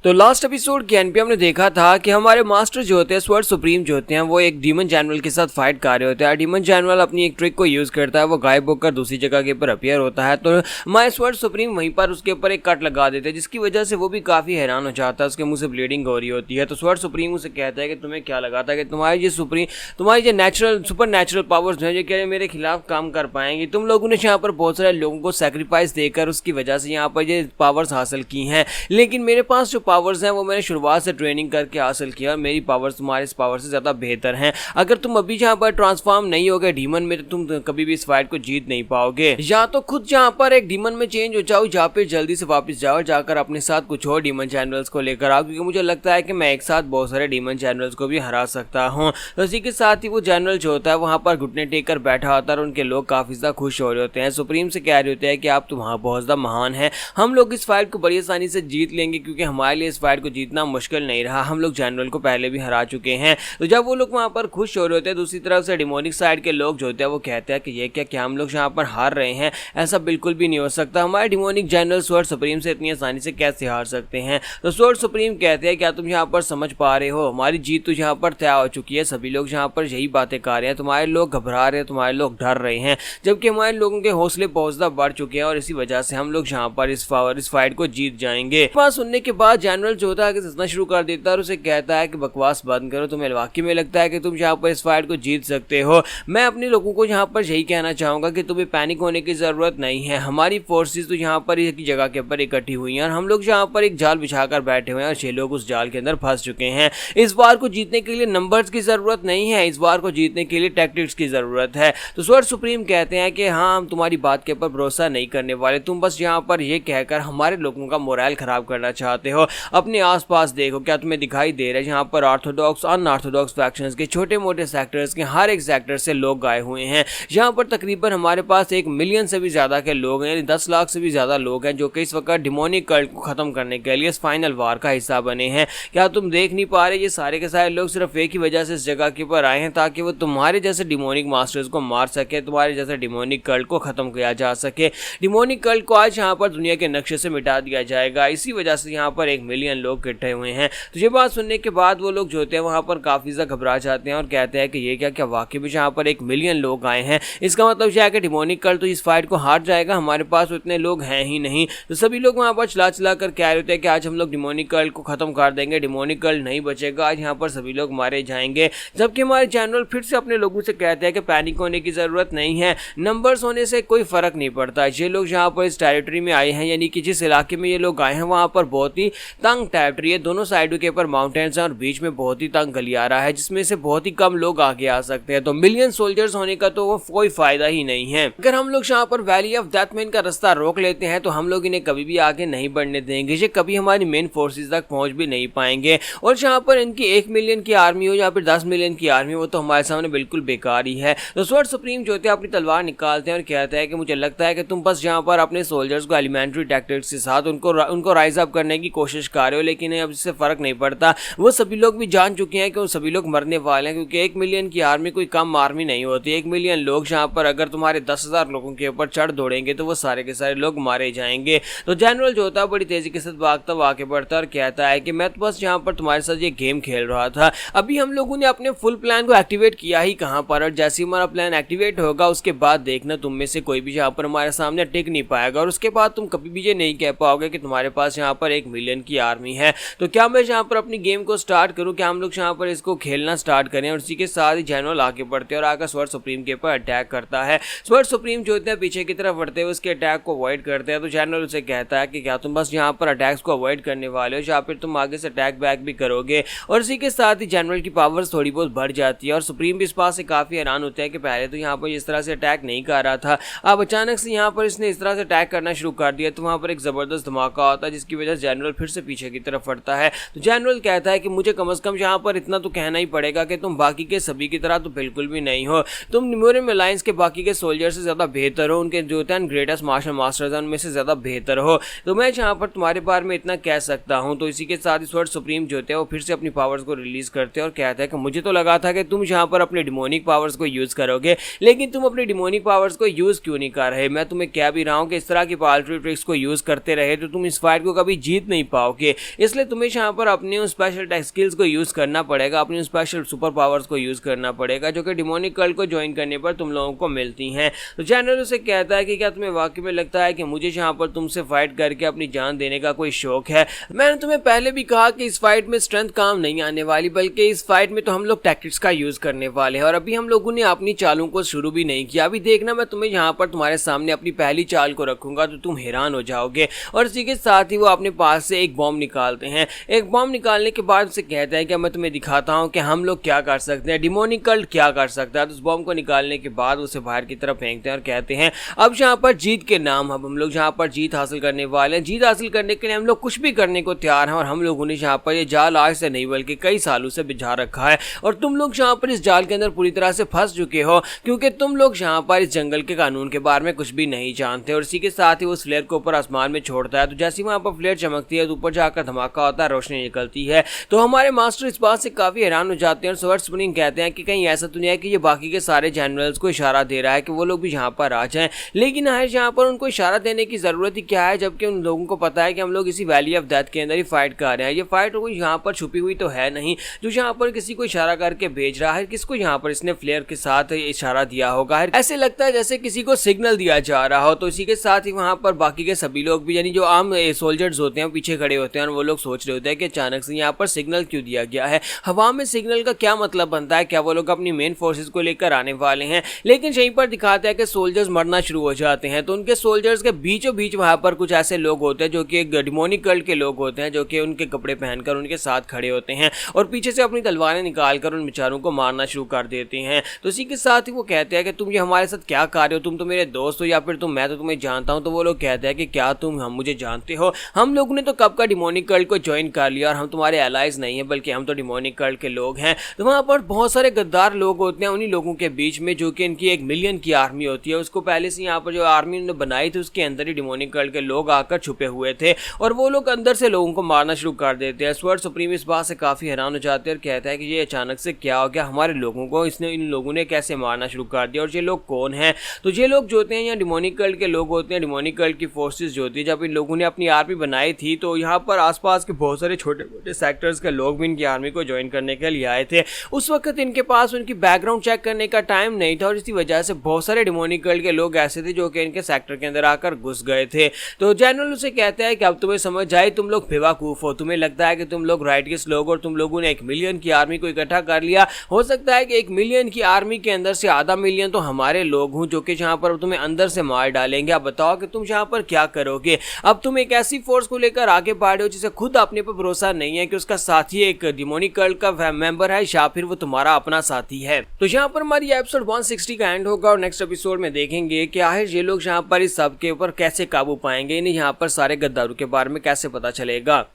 तो last episode के and पे हमने देखा था कि हमारे मास्टर जो होते हैं स्वर्ड सुप्रीम जो होते हैं वो एक डीमन जनरल के साथ फाइट कर रहे होते हैं। डीमन जनरल अपनी एक ट्रिक को यूज करता है, वो गायब होकर दूसरी जगह के ऊपर अपीयर होता है। तो हमारे स्वर्ड सुप्रीम वहीं पर उसके ऊपर एक कट लगा देते हैं, जिसकी वजह से वो भी काफी हैरान हो जाता है, उसके मुंह से ब्लीडिंग हो रही होती है। तो स्वर्ड सुप्रीम उसे कहता है कि तुम्हें क्या लगा था कि तुम्हारी जो नेचुरल सुपर नेचुरल पावर्स हैं जो क्या मेरे खिलाफ काम कर पाएंगी। तुम लोगों ने यहाँ पर बहुत सारे लोगों को सेक्रीफाइस देकर उसकी वजह से यहाँ पर ये पावर्स हासिल की हैं, लेकिन मेरे पास जो पावर्स हैं वो मैंने शुरुआत से ट्रेनिंग करके हासिल किया और मेरी पावर्स तुम्हारे इस पावर से ज़्यादा बेहतर हैं। अगर तुम अभी जहाँ पर ट्रांसफॉर्म नहीं होगे डीमन में तो तुम कभी भी इस फाइट को जीत नहीं पाओगे। या तो खुद जहाँ पर एक डीमन में चेंज हो जाओ, जहाँ पे जल्दी से वापस जाओ, जाकर अपने साथ कुछ और डीमन चैनल्स को लेकर आओ, क्योंकि मुझे लगता है कि मैं एक साथ बहुत सारे डीमन चैनल्स को भी हरा सकता हूँ। तो इसी के साथ ही वो जनरल जो होता है वहाँ पर घुटने टेक कर बैठा होता है और उनके लोग काफ़ी ज़्यादा खुश हो रहे होते हैं। सुप्रीम से कह रहे होते हैं कि आप तो वहाँ बहुत ज़्यादा महान हैं, हम लोग इस फाइट को बड़ी आसानी से जीत लेंगे, क्योंकि हमारे लिए इस फाइट को जीतना मुश्किल नहीं रहा, हम लोग जनरल को पहले भी हरा चुके हैं। तो जब वो लोग वहाँ पर खुश हो रहे होते हैं, दूसरी तरफ से डिमोनिक साइड के लोग जो होते हैं वो कहते हैं कि ये क्या हम लोग यहाँ पर हार रहे हैं, ऐसा बिल्कुल भी नहीं हो सकता, हमारे डिमोनिक जनरल स्वर्ड सुप्रीम से इतनी आसानी से कैसे हार सकते हैं। तो स्वर्ड सुप्रीम कहते हैं क्या तुम यहाँ पर समझ पा रहे हो, हमारी जीत तो यहाँ पर तय हो चुकी है, सभी लोग यहाँ पर यही बातें कर रहे हैं, तुम्हारे लोग घबरा रहे हैं, तुम्हारे लोग डर रहे हैं, जबकि हमारे लोगों के हौसले बहुत ज़्यादा बढ़ चुके हैं और इसी वजह से हम लोग यहाँ पर इस फाइट को जीत जाएंगे। बात सुनने के बाद जनरल जो होता है कि हंसना शुरू कर देता है और उसे कहता है कि बकवास बंद करो, तुम्हें वाकई में लगता है कि तुम यहाँ पर इस फाइट को जीत सकते हो। मैं अपने लोगों को यहाँ पर यही कहना चाहूँगा कि तुम्हें पैनिक होने की ज़रूरत नहीं है, हमारी फोर्सेस तो यहाँ पर एक जगह के ऊपर इकट्ठी हुई हैं और हम लोग यहाँ पर एक जाल बिछाकर बैठे हुए हैं और 6 लोग उस जाल के अंदर फंस चुके हैं। इस बार को जीतने के लिए नंबर्स की ज़रूरत नहीं है, इस बार को जीतने के लिए टैक्टिक्स की ज़रूरत है। तो स्वर्ड सुप्रीम कहते हैं कि हाँ, हम तुम्हारी बात के ऊपर भरोसा नहीं करने वाले, तुम बस यहाँ पर यह कहकर हमारे लोगों का मोरल खराब करना चाहते हो। अपने आसपास देखो, क्या तुम्हें दिखाई दे रहा है यहाँ पर ऑर्थोडॉक्स अनऑर्थोडॉक्स फैक्शंस के छोटे मोटे सेक्टर्स के हर एक सेक्टर से लोग आए हुए हैं। यहाँ पर तकरीबन हमारे पास 1 मिलियन से भी ज़्यादा के लोग हैं, 10 लाख से भी ज़्यादा लोग हैं जो कि इस वक्त डिमोनिक कल्ट को ख़त्म करने के लिए इस फाइनल वार का हिस्सा बने हैं। क्या तुम देख नहीं पा रहे, ये सारे के सारे लोग सिर्फ एक ही वजह से इस जगह के ऊपर आए हैं ताकि वो तुम्हारे जैसे डिमोनिक मास्टर्स को मार सके, तुम्हारे जैसे डिमोनिक कल्ट को ख़त्म किया जा सके। डिमोनिक कल्ट को आज यहाँ पर दुनिया के नक्शे से मिटा दिया जाएगा, इसी वजह से यहाँ पर 1 मिलियन लोग इकट्ठे हुए हैं। तो ये बात सुनने के बाद वो लोग जो होते हैं वहाँ पर काफ़ी ज़्यादा घबरा जाते हैं और कहते हैं कि ये क्या वाकई में यहाँ पर 1 मिलियन लोग आए हैं, इसका मतलब यह है कि डिमोनिक कल्ट तो इस फाइट को हार जाएगा, हमारे पास उतने लोग हैं ही नहीं। तो सभी लोग वहाँ पर चला कर कह रहे होते हैं कि आज हम लोग डिमोनिक कल्ट को ख़त्म कर देंगे, डिमोनिक कल्ट नहीं बचेगा, आज यहाँ पर सभी लोग मारे जाएंगे। जबकि हमारे जनरल फिर से अपने लोगों से कहते हैं कि पैनिक होने की ज़रूरत नहीं है, नंबर्स होने से कोई फ़र्क नहीं पड़ता। ये लोग यहाँ पर इस टेरिटरी में आए हैं, यानी कि जिस इलाके में ये लोग आए हैं वहाँ पर बहुत ही तंग टेरिटरी है, दोनों साइडों के ऊपर माउंटेन्स हैं और बीच में बहुत ही तंग गलियारा है जिसमें से बहुत ही कम लोग आगे आ सकते हैं। तो मिलियन सोल्जर्स होने का तो वो कोई फायदा ही नहीं है। अगर हम लोग यहाँ पर वैली ऑफ डेथ में इनका रास्ता रोक लेते हैं तो हम लोग इन्हें कभी भी आगे नहीं बढ़ने देंगे, ये कभी हमारी मेन फोर्सेस तक पहुंच भी नहीं पाएंगे। और जहाँ पर इनकी 1 मिलियन की आर्मी हो या फिर 10 मिलियन की आर्मी हो, वो तो हमारे सामने बिल्कुल बेकार ही है। तो स्वर्ड सुप्रीम जो होते हैं अपनी तलवार निकालते हैं और कहते हैं कि मुझे लगता है कि तुम बस यहाँ पर अपने सोल्जर्स को एलिमेंट्री टैक्टिक्स के साथ उनको राइज अप करने की कोशिश कर रहे हो, लेकिन अब इससे फर्क नहीं पड़ता। वो सभी लोग भी जान चुके हैं कि वो सभी लोग मरने वाले हैं, क्योंकि 1 मिलियन की आर्मी कोई कम आर्मी नहीं होती। 1 मिलियन लोग यहाँ पर अगर तुम्हारे 10,000 लोगों के ऊपर चढ़ दौड़ेंगे तो वो सारे के सारे लोग मारे जाएंगे। तो जनरल जो होता है बड़ी तेजी के साथ भागता हुआ आगे बढ़ता है और कहता है कि मैं तो बस यहाँ पर तुम्हारे साथ ये गेम खेल रहा था, अभी हम लोगों ने अपने फुल प्लान को एक्टिवेट किया ही कहाँ पर, और जैसे ही हमारा प्लान एक्टिवेट होगा उसके बाद देखना तुम में से कोई भी यहाँ पर हमारे सामने टिक नहीं पाएगा और उसके बाद तुम कभी भी ये नहीं कह पाओगे कि तुम्हारे पास यहाँ पर 1 मिलियन की आर्मी है। तो क्या मैं यहाँ पर अपनी गेम को स्टार्ट करूँ, क्या हम लोग यहाँ पर इसको खेलना स्टार्ट करें। और इसी के साथ ही जनरल आगे बढ़ते हैं और आकर स्वर्ड सुप्रीम के ऊपर अटैक करता है। स्वर्ड सुप्रीम जो होते हैं पीछे की तरफ बढ़ते हुए उसके अटैक को अवॉइड करते हैं। तो जनरल उसे कहता है कि क्या तुम बस यहाँ पर अटैक्स को अवॉइड करने वाले हो या फिर तुम आगे से अटैक बैक भी करोगे। और इसी के साथ ही जनरल की पावर्स थोड़ी बहुत बढ़ जाती है और सुप्रीम भी इस बात से काफ़ी हैरान होते हैं कि पहले तो यहाँ पर इस तरह से अटैक नहीं कर रहा था, अब अचानक से यहाँ पर इसने इस तरह से अटैक करना शुरू कर दिया। तो वहाँ पर एक ज़बरदस्त धमाका होता है जिसकी वजह से जनरल फिर से पीछे की तरफ हटता है। तो जनरल कहता है कि मुझे कम से कम यहाँ पर इतना तो कहना ही पड़ेगा कि तुम बाकी के सभी की तरह तो बिल्कुल भी नहीं हो, तुम निमोरियम अलायंस के बाकी के सोल्जर से ज़्यादा बेहतर हो, उनके जो होते हैं ग्रेटेस्ट मार्शल मास्टर्स हैं उनमें से ज़्यादा बेहतर हो। तो मैं यहाँ पर तुम्हारे बारे में इतना कह सकता हूँ। तो इसी के साथ ही स्वर्ड सुप्रीम जो होते हैं वो फिर से अपनी पावर्स को रिलीज करते हैं और कहता है कि मुझे तो लगा था कि तुम यहाँ पर अपने डिमोनिक पावर्स को यूज़ करोगे, लेकिन तुम अपनी डिमोनिक पावर्स को यूज़ क्यों नहीं कर रहे। मैं तुम्हें कह भी रहा हूँ कि इस तरह की पालतू ट्रिक्स को यूज़ करते रहे तो तुम इस फाइट को कभी जीत नहीं पाओगे। पाओगे। इसलिए तुम्हें यहाँ पर अपने उन स्पेशल टेक स्किल्स को यूज़ करना पड़ेगा, अपनी स्पेशल सुपर पावर्स को यूज़ करना पड़ेगा जो कि डिमोनिक कल्ट को ज्वाइन करने पर तुम लोगों को मिलती हैं। तो जनरल उसे कहता है कि क्या तुम्हें वाकई में लगता है कि मुझे यहाँ पर तुमसे फाइट करके अपनी जान देने का कोई शौक है? मैंने तुम्हें पहले भी कहा कि इस फाइट में स्ट्रेंथ काम नहीं आने वाली, बल्कि इस फाइट में तो हम लोग टैक्टिक्स का यूज़ करने वाले हैं और अभी हम लोगों ने अपनी चालों को शुरू भी नहीं किया। अभी देखना, मैं तुम्हें यहाँ पर तुम्हारे सामने अपनी पहली चाल को रखूंगा तो तुम हैरान हो जाओगे। और इसी के साथ ही वो अपने पास से एक बॉम्ब निकालते हैं। एक बॉम्ब निकालने के बाद उसे कहता है कि मैं तुम्हें दिखाता हूँ कि हम लोग क्या कर सकते हैं, डिमोनिक कल्ट क्या कर सकता है। तो उस बॉम्ब को निकालने के बाद उसे बाहर की तरफ फेंकते हैं और कहते हैं अब यहाँ पर जीत के नाम, अब हम लोग यहाँ पर जीत हासिल करने वाले हैं। जीत हासिल करने के लिए हम लोग कुछ भी करने को तैयार हैं और हम लोगों ने यहाँ पर ये जाल आज से नहीं बल्कि कई सालों से बिछा रखा है और तुम लोग यहाँ पर इस जाल के अंदर पूरी तरह से फंस चुके हो क्योंकि तुम लोग यहाँ पर इस जंगल के कानून के बारे में कुछ भी नहीं जानते। और इसी के साथ ही वो फ्लेयर को ऊपर आसमान में छोड़ता है। तो जैसे वहाँ पर फ्लेयर चमकती है तो ऊपर जाकर धमाका होता है, रोशनी निकलती है। तो हमारे मास्टर इस बात से काफी हैरान हो जाते हैं और स्वर्ड सुप्रीम कहते हैं कि कहीं ऐसा तो नहीं है कि ये बाकी के सारे जनरल्स को इशारा दे रहा है कि वो लोग भी यहाँ पर आ जाएं। लेकिन यहाँ पर उनको इशारा देने की जरूरत ही क्या है जबकि उन लोगों को पता है कि हम लोग इसी वैली ऑफ डेथ के अंदर ही फाइट कर रहे हैं। ये फाइट कोई यहाँ पर छुपी हुई तो है नहीं जो यहाँ पर किसी को इशारा करके भेज रहा है। किसको यहाँ पर इसने फ्लेयर के साथ इशारा दिया होगा, ऐसे लगता है जैसे किसी को सिग्नल दिया जा रहा हो। तो इसी के साथ ही वहाँ पर बाकी के सभी लोग भी यानी जो आम सोल्जर्स होते हैं पीछे खड़े होते हैं और वो लोग सोच रहे होते हैं कि अचानक से यहाँ पर सिग्नल क्यों दिया गया है, हवा में सिग्नल का क्या मतलब बनता है, क्या वो लोग अपनी मेन फोर्सेस को लेकर आने वाले हैं। लेकिन यहीं पर दिखाता है कि सोल्जर्स मरना शुरू हो जाते हैं। तो उनके सोल्जर्स के बीचों बीच वहाँ पर कुछ ऐसे लोग होते हैं जो कि डिमोनिक कल्ट के लोग होते हैं जो कि उनके कपड़े पहनकर उनके साथ खड़े होते हैं और पीछे से अपनी तलवारें निकालकर उन बेचारों को मारना शुरू कर देते हैं। तो इसी के साथ ही वो कहते हैं कि तुम ये हमारे साथ क्या कर रहे हो, तुम तो मेरे दोस्त हो या फिर मैं तो तुम्हें जानता हूँ। तो वो लोग कहते हैं कि क्या तुम हम मुझे जानते हो, हम लोगों ने तो कब का डिमोनिक कल्ट को ज्वाइन कर लिया और हम तुम्हारे एलाइज नहीं है बल्कि हम तो डिमोनिक कल्ट के लोग हैं। तो वहाँ पर बहुत सारे गद्दार लोग होते हैं उन्हीं लोगों के बीच में जो कि इनकी 1 मिलियन की आर्मी होती है। उसको पहले से यहाँ पर जो आर्मी उन्होंने बनाई थी उसके अंदर ही डिमोनिक कल्ट के लोग आकर छुपे हुए थे और वो लोग अंदर से लोगों को मारना शुरू कर देते हैं। स्वर्ड सुप्रीम इस बात से काफी हैरान हो जाते हैं और कहता है कि ये अचानक से क्या हो गया, हमारे लोगों को इन लोगों ने कैसे मारना शुरू कर दिया और ये लोग कौन हैं। तो ये लोग जो होते हैं यहाँ डिमोनिक कल्ट के लोग होते हैं, डिमोनिक कल्ट की फोर्सेस जो होती है। जब इन लोगों ने अपनी आर्मी बनाई थी तो यहाँ पर आसपास के बहुत सारे छोटे मोटे सेक्टर्स के लोग भी इनकी आर्मी को ज्वाइन करने के लिए आए थे। उस वक्त इनके पास उनकी बैकग्राउंड चेक करने का टाइम नहीं था और इसी वजह से बहुत सारे डिमोनिक कल्ट के लोग ऐसे थे जो कि इनके सेक्टर के अंदर आकर घुस गए थे। तो जनरल उसे कहता है कि अब तुम्हें समझ आए, तुम लोग बेवकूफ हो, तुम्हें लगता है कि तुम लोग राइटगेस लोग और तुम लोगों ने 1 मिलियन की आर्मी को इकट्ठा कर लिया। हो सकता है कि 1 मिलियन की आर्मी के अंदर से आधा मिलियन तो हमारे लोग हों जो कि यहाँ पर तुम्हें अंदर से मार डालेंगे। अब बताओ कि तुम यहाँ पर क्या करोगे। अब तुम एक ऐसी फोर्स को लेकर आगे बढ़े हो जिसे खुद अपने पर भरोसा नहीं है कि उसका साथी एक डिमोनिक कल्ट का मेंबर है या फिर वो तुम्हारा अपना साथी है। तो यहाँ पर हमारी एपिसोड 160 का एंड होगा और नेक्स्ट एपिसोड में देखेंगे कि आखिर ये लोग यहाँ पर इस सब के ऊपर कैसे काबू पाएंगे, इन्हें यहाँ पर सारे गद्दारों के बारे में कैसे पता चलेगा।